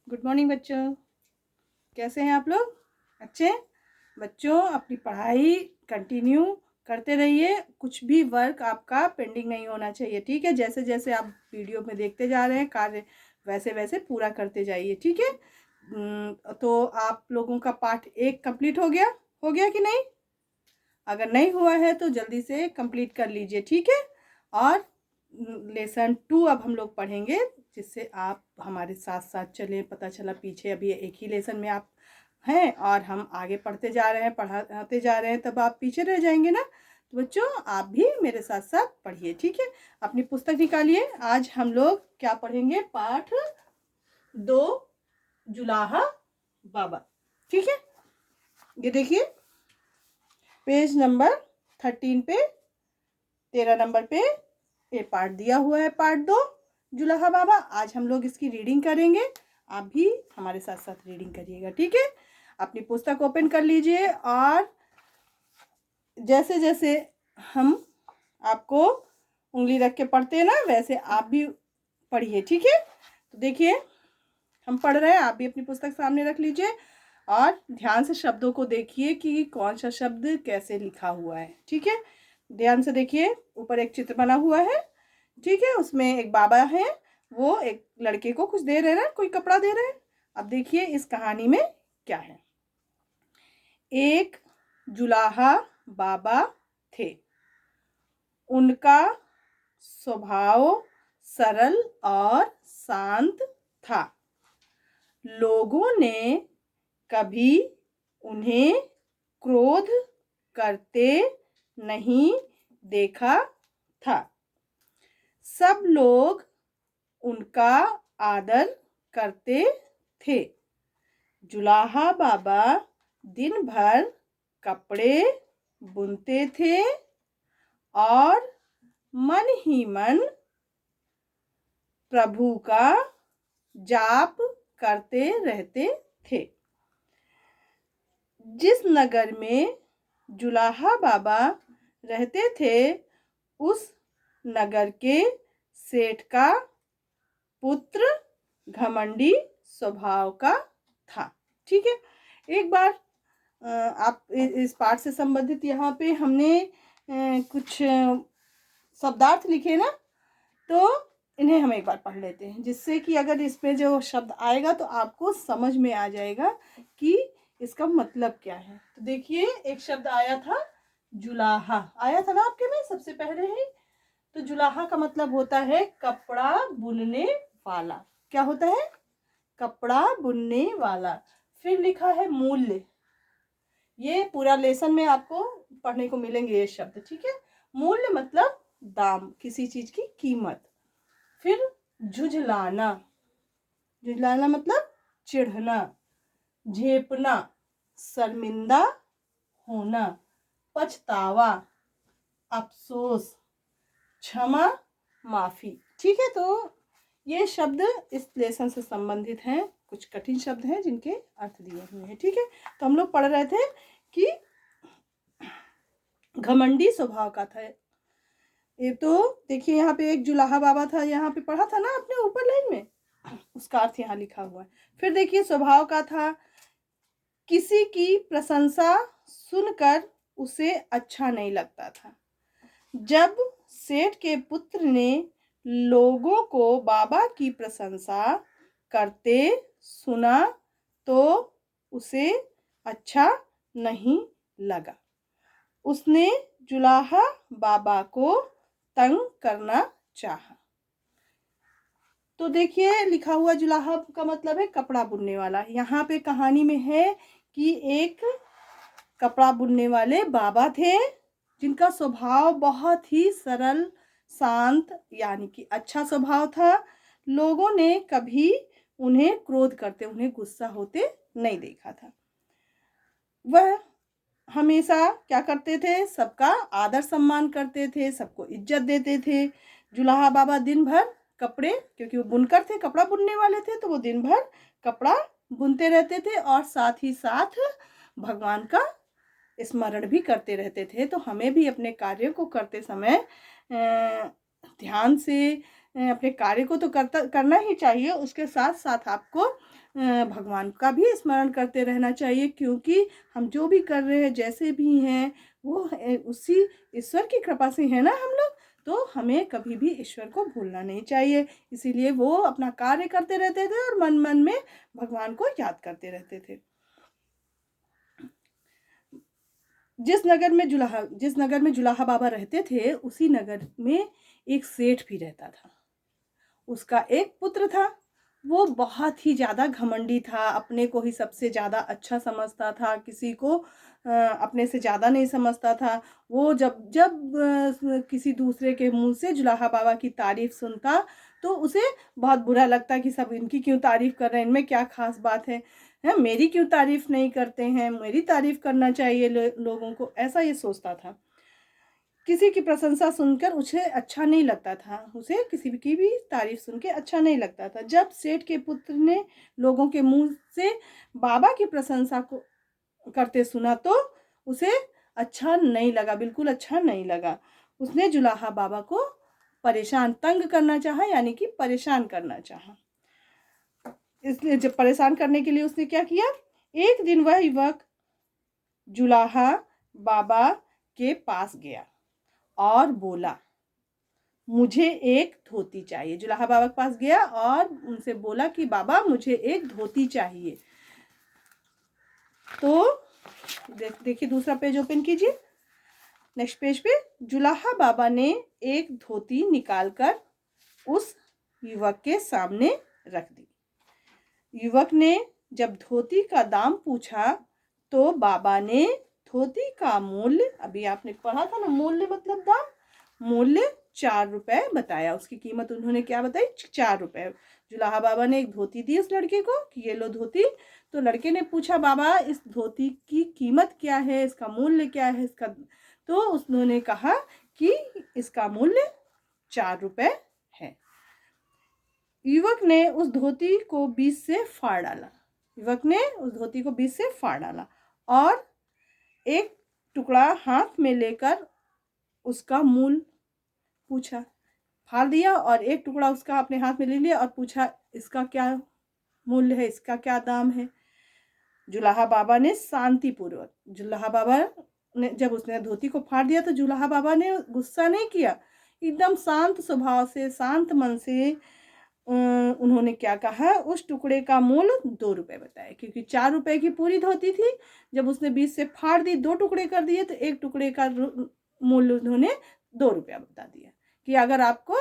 Good morning बच्चों। कैसे हैं आप लोग? अच्छे हैं? बच्चों, अपनी पढ़ाई कंटिन्यू करते रहिए। कुछ भी वर्क आपका पेंडिंग नहीं होना चाहिए, ठीक है? जैसे जैसे आप वीडियो में देखते जा रहे हैं कार्य, वैसे वैसे पूरा करते जाइए, ठीक है? तो आप लोगों का पार्ट 1 कंप्लीट हो गया कि नहीं? अगर नहीं हुआ है तो जल्दी से कंप्लीट कर लीजिए, ठीक है? और लेसन 2 अब हम लोग पढ़ेंगे, जिससे आप हमारे साथ साथ चलें। पता चला पीछे अभी एक ही लेसन में आप हैं और हम आगे पढ़ते जा रहे हैं, पढ़ाते जा रहे हैं, तब आप पीछे रह जाएंगे ना। तो बच्चों, आप भी मेरे साथ साथ पढ़िए, ठीक है? अपनी पुस्तक निकालिए। आज हम लोग क्या पढ़ेंगे? पाठ 2, जुलाहा बाबा, ठीक है? ये देखिए, पेज नंबर 13 पे, 13 नंबर पे ये पार्ट दिया हुआ है, पार्ट 2, जुलाहा बाबा। आज हम लोग इसकी रीडिंग करेंगे। आप भी हमारे साथ साथ रीडिंग करिएगा, ठीक है? अपनी पुस्तक ओपन कर लीजिए और जैसे जैसे हम आपको उंगली रख के पढ़ते हैं ना, वैसे आप भी पढ़िए, ठीक है? तो देखिए, हम पढ़ रहे हैं, आप भी अपनी पुस्तक सामने रख लीजिए और ध्यान से शब्दों को देखिए कि कौन सा शब्द कैसे लिखा हुआ है, ठीक है? ध्यान से देखिए, ऊपर एक चित्र बना हुआ है, ठीक है? उसमें एक बाबा है, वो एक लड़के को कुछ दे रहे हैं, कोई कपड़ा दे रहे हैं। अब देखिए इस कहानी में क्या है। एक जुलाहा बाबा थे। उनका स्वभाव सरल और शांत था। लोगों ने कभी उन्हें क्रोध करते नहीं देखा था। सब लोग उनका आदर करते थे। जुलाहा बाबा दिन भर कपड़े बुनते थे और मन ही मन प्रभु का जाप करते रहते थे। जिस नगर में जुलाहा बाबा रहते थे, उस नगर के सेठ का पुत्र घमंडी स्वभाव का था, ठीक है? एक बार आप इस पाठ से संबंधित यहाँ पे हमने कुछ शब्दार्थ लिखे ना, तो इन्हें हम एक बार पढ़ लेते हैं, जिससे कि अगर इसमें जो शब्द आएगा तो आपको समझ में आ जाएगा कि इसका मतलब क्या है। तो देखिए, एक शब्द आया था जुलाहा, आया था ना आपके में सबसे पहले ही। तो जुलाहा का मतलब होता है कपड़ा बुनने वाला। क्या होता है? कपड़ा बुनने वाला। फिर लिखा है मूल्य। ये पूरा लेसन में आपको पढ़ने को मिलेंगे ये शब्द, ठीक है? मूल्य मतलब दाम, किसी चीज की कीमत। फिर झुझलाना, झुझलाना मतलब चिढ़ना, झेपना, शर्मिंदा होना, पछतावा, अफसोस, क्षमा, माफी, ठीक है? तो ये शब्द इस लेसन से संबंधित हैं। कुछ कठिन शब्द हैं जिनके अर्थ दिए हुए हैं, ठीक है? तो हम लोग पढ़ रहे थे कि घमंडी स्वभाव का था। ये तो देखिए, यहाँ पे एक जुलाहा बाबा था, यहाँ पे पढ़ा था ना आपने ऊपर लाइन में, उसका अर्थ यहाँ लिखा हुआ है। फिर देखिए, स्वभाव का था, किसी की प्रशंसा सुनकर उसे अच्छा नहीं लगता था। जब सेठ के पुत्र ने लोगों को बाबा की प्रशंसा करते सुना तो उसे अच्छा नहीं लगा। उसने जुलाहा बाबा को तंग करना चाहा। तो देखिए, लिखा हुआ जुलाहा का मतलब है कपड़ा बुनने वाला। यहाँ पे कहानी में है कि एक कपड़ा बुनने वाले बाबा थे, जिनका स्वभाव बहुत ही सरल, शांत, यानी कि अच्छा स्वभाव था। लोगों ने कभी उन्हें क्रोध करते, उन्हें गुस्सा होते नहीं देखा था। वह हमेशा क्या करते थे? सबका आदर सम्मान करते थे, सबको इज्जत देते थे। जुलाहा बाबा दिन भर कपड़े, क्योंकि वो बुनकर थे, कपड़ा बुनने वाले थे, तो वो दिन भर कपड़ा बुनते रहते थे और साथ ही साथ भगवान का स्मरण भी करते रहते थे। तो हमें भी अपने कार्यों को करते समय ध्यान से अपने कार्य को तो करना ही चाहिए, उसके साथ साथ आपको भगवान का भी स्मरण करते रहना चाहिए, क्योंकि हम जो भी कर रहे हैं, जैसे भी हैं, वो उसी ईश्वर की कृपा से है ना हम लोग। तो हमें कभी भी ईश्वर को भूलना नहीं चाहिए। इसीलिए वो अपना कार्य करते रहते थे और मन मन में भगवान को याद करते रहते थे। जिस नगर में जुलाहा बाबा रहते थे, उसी नगर में एक सेठ भी रहता था। उसका एक पुत्र था। वो बहुत ही ज़्यादा घमंडी था, अपने को ही सबसे ज़्यादा अच्छा समझता था, किसी को अपने से ज़्यादा नहीं समझता था। वो जब जब किसी दूसरे के मुंह से जुलाहा बाबा की तारीफ़ सुनता तो उसे बहुत बुरा लगता कि सब इनकी क्यों तारीफ़ कर रहे हैं, इनमें क्या ख़ास बात है, मेरी क्यों तारीफ़ नहीं करते हैं, मेरी तारीफ़ करना चाहिए लोगों को, ऐसा ये सोचता था। किसी की प्रशंसा सुनकर उसे अच्छा नहीं लगता था, उसे किसी की भी तारीफ सुन के अच्छा नहीं लगता था। जब सेठ के पुत्र ने लोगों के मुंह से बाबा की प्रशंसा को करते सुना तो उसे अच्छा नहीं लगा, बिल्कुल अच्छा नहीं लगा। उसने जुलाहा बाबा को परेशान तंग करना चाहा, यानी कि परेशान करना चाहा। इसलिए जब परेशान करने के लिए उसने क्या किया, एक दिन वह युवक जुलाहा बाबा के पास गया और बोला, मुझे एक धोती चाहिए। जुलाहा बाबा के पास गया और उनसे बोला कि बाबा मुझे एक धोती चाहिए। तो देखिए दूसरा पेज ओपन कीजिए। नेक्स्ट पेज पे जुलाहा बाबा ने एक धोती निकालकर उस युवक के सामने रख दी। युवक ने जब धोती का दाम पूछा तो बाबा ने धोती का मूल्य, अभी आपने पढ़ा था ना, मूल्य मतलब दाम, मूल्य 4 रुपए बताया। उसकी कीमत उन्होंने क्या बताई, 4 रुपए। जुलाहा बाबा ने एक धोती दी उस लड़के को कि ये लो धोती। तो लड़के ने पूछा, बाबा इस धोती की कीमत क्या है, इसका मूल्य क्या है इसका। तो उन्होंने कहा कि इसका मूल्य 4 रुपए है। युवक ने उस धोती को बीच से फाड़ डाला। युवक ने उस धोती को बीच से फाड़ डाला और एक टुकड़ा हाथ में लेकर उसका मूल्य पूछा। फाड़ दिया और एक टुकड़ा उसका अपने हाथ में ले लिया और पूछा, इसका क्या मूल्य है, इसका क्या दाम है। जुलाहा बाबा ने शांतिपूर्वक, जुलाहा बाबा ने जब उसने धोती को फाड़ दिया तो जुलाहा बाबा ने गुस्सा नहीं किया, एकदम शांत स्वभाव से, शांत मन से उन्होंने क्या कहा, उस टुकड़े का मूल्य 2 रुपए बताया, क्योंकि 4 रुपए की पूरी धोती थी। जब उसने बीच से फाड़ दी, 2 टुकड़े कर दिए, तो एक टुकड़े का मूल्य उन्होंने 2 रुपया बता दिया कि अगर आपको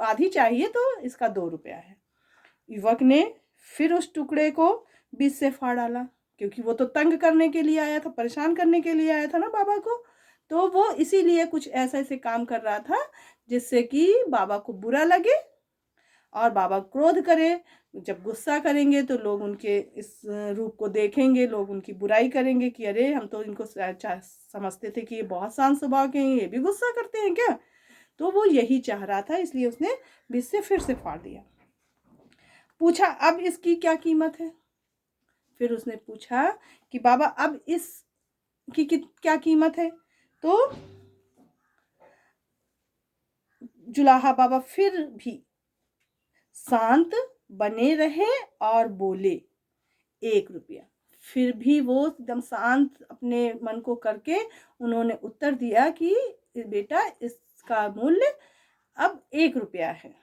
आधी चाहिए तो इसका 2 रुपया है। युवक ने फिर उस टुकड़े को बीच से फाड़ डाला, क्योंकि वो तो तंग करने के लिए आया था, परेशान करने के लिए आया था ना बाबा को। तो वो इसीलिए कुछ ऐसे काम कर रहा था जिससे कि बाबा को बुरा लगे और बाबा क्रोध करे। जब गुस्सा करेंगे तो लोग उनके इस रूप को देखेंगे, लोग उनकी बुराई करेंगे कि अरे हम तो इनको समझते थे कि ये बहुत शांत स्वभाव के हैं, ये भी गुस्सा करते हैं क्या। तो वो यही चाह रहा था, इसलिए उसने बीच से फिर से फाड़ दिया। पूछा, अब इसकी क्या कीमत है। फिर उसने पूछा कि बाबा अब इसकी क्या कीमत है। तो जुलाहा बाबा फिर भी शांत बने रहे और बोले 1 रुपया। फिर भी वो एकदम शांत अपने मन को करके उन्होंने उत्तर दिया कि बेटा इसका मूल्य अब 1 रुपया है।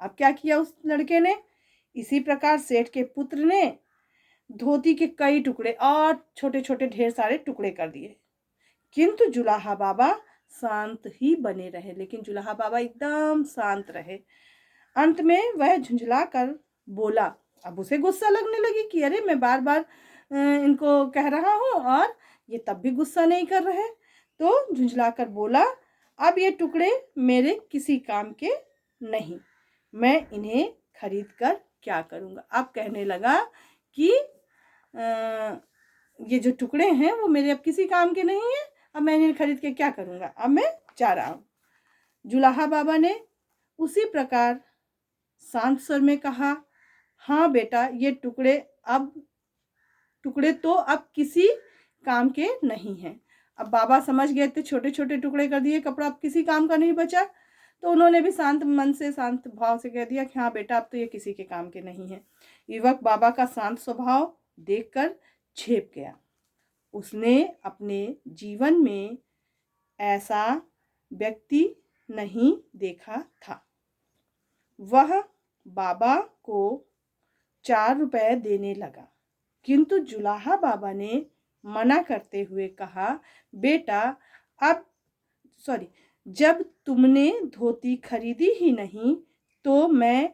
अब क्या किया उस लड़के ने, इसी प्रकार सेठ के पुत्र ने धोती के कई टुकड़े और छोटे छोटे ढेर सारे टुकड़े कर दिए, किंतु जुलाहा बाबा शांत ही बने रहे। लेकिन जुलाहा बाबा एकदम शांत रहे। अंत में वह झुंझला कर बोला, अब उसे गुस्सा लगने लगी कि अरे मैं बार बार इनको कह रहा हूँ और ये तब भी गुस्सा नहीं कर रहे। तो झुंझला कर बोला, अब ये टुकड़े मेरे किसी काम के नहीं, मैं इन्हें खरीद कर क्या करूँगा। अब कहने लगा कि ये जो टुकड़े हैं वो मेरे अब किसी काम के नहीं हैं, अब मैं इन्हें खरीद के क्या करूँगा, अब मैं जा रहा हूँ। जुलाहा बाबा ने उसी प्रकार शांत स्वर में कहा, हाँ बेटा ये टुकड़े तो अब किसी काम के नहीं हैं। अब बाबा समझ गए थे, छोटे छोटे टुकड़े कर दिए, कपड़ा अब किसी काम का नहीं बचा। तो उन्होंने भी शांत मन से, शांत भाव से कह दिया कि हाँ बेटा, अब तो ये किसी के काम के नहीं है। युवक बाबा का शांत स्वभाव देखकर झेप गया। उसने अपने जीवन में ऐसा व्यक्ति नहीं देखा था। वह बाबा को 4 रुपए देने लगा, किंतु जुलाहा बाबा ने मना करते हुए कहा, बेटा अब जब तुमने धोती खरीदी ही नहीं तो मैं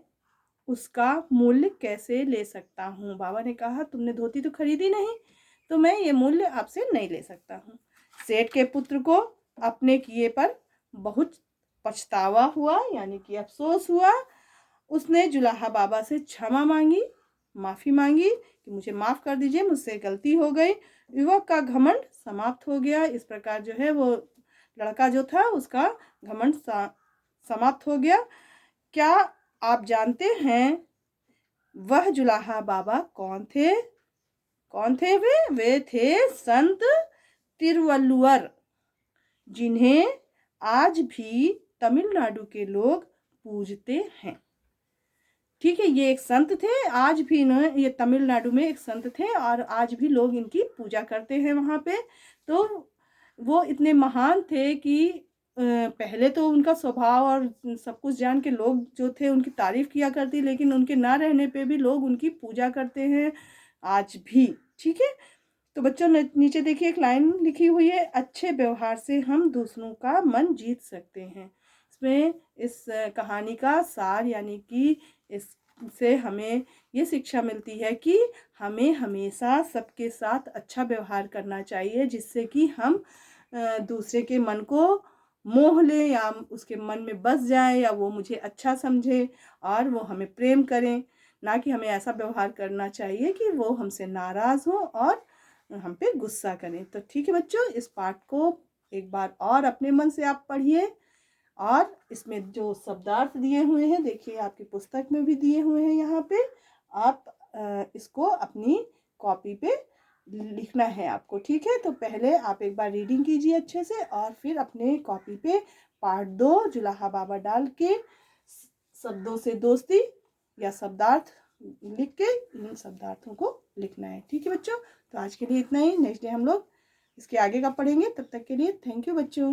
उसका मूल्य कैसे ले सकता हूँ। बाबा ने कहा, तुमने धोती तो खरीदी नहीं तो मैं ये मूल्य आपसे नहीं ले सकता हूँ। सेठ के पुत्र को अपने किए पर बहुत पछतावा हुआ, यानी कि अफसोस हुआ। उसने जुलाहा बाबा से क्षमा मांगी, माफ़ी मांगी कि मुझे माफ़ कर दीजिए, मुझसे गलती हो गई। युवक का घमंड समाप्त हो गया। इस प्रकार जो है वो लड़का जो था उसका घमंड समाप्त हो गया। क्या आप जानते हैं वह जुलाहा बाबा कौन थे? कौन थे वे थे संत तिरुवल्लुवर, जिन्हें आज भी तमिलनाडु के लोग पूजते हैं। ठीक है, ये एक संत थे, आज भी ये तमिलनाडु में एक संत थे और आज भी लोग इनकी पूजा करते हैं वहाँ पे। तो वो इतने महान थे कि पहले तो उनका स्वभाव और सब कुछ जान के लोग जो थे उनकी तारीफ किया करती, लेकिन उनके ना रहने पे भी लोग उनकी पूजा करते हैं आज भी। ठीक है, तो बच्चों नीचे देखिए एक लाइन लिखी हुई है, अच्छे व्यवहार से हम दूसरों का मन जीत सकते हैं। इसमें इस कहानी का सार, यानी कि इससे हमें ये शिक्षा मिलती है कि हमें हमेशा सबके साथ अच्छा व्यवहार करना चाहिए, जिससे कि हम दूसरे के मन को मोह ले या उसके मन में बस जाए या वो मुझे अच्छा समझे और वो हमें प्रेम करें। ना कि हमें ऐसा व्यवहार करना चाहिए कि वो हमसे नाराज़ हो और हम पे गुस्सा करें। तो ठीक है बच्चों, इस पाठ को एक बार और अपने मन से आप पढ़िए और इसमें जो शब्दार्थ दिए हुए हैं, देखिए आपकी पुस्तक में भी दिए हुए हैं यहाँ पे। आप इसको अपनी कॉपी पे लिखना है आपको। ठीक है, तो पहले आप एक बार रीडिंग कीजिए अच्छे से और फिर अपने कॉपी पे पार्ट 2 जुलाहा बाबा डाल के शब्दों से दोस्ती या शब्दार्थ लिख के इन शब्दार्थों को लिखना है। ठीक है बच्चों, तो आज के लिए इतना ही। नेक्स्ट डे हम लोग इसके आगे का पढ़ेंगे। तब तक के लिए थैंक यू बच्चों।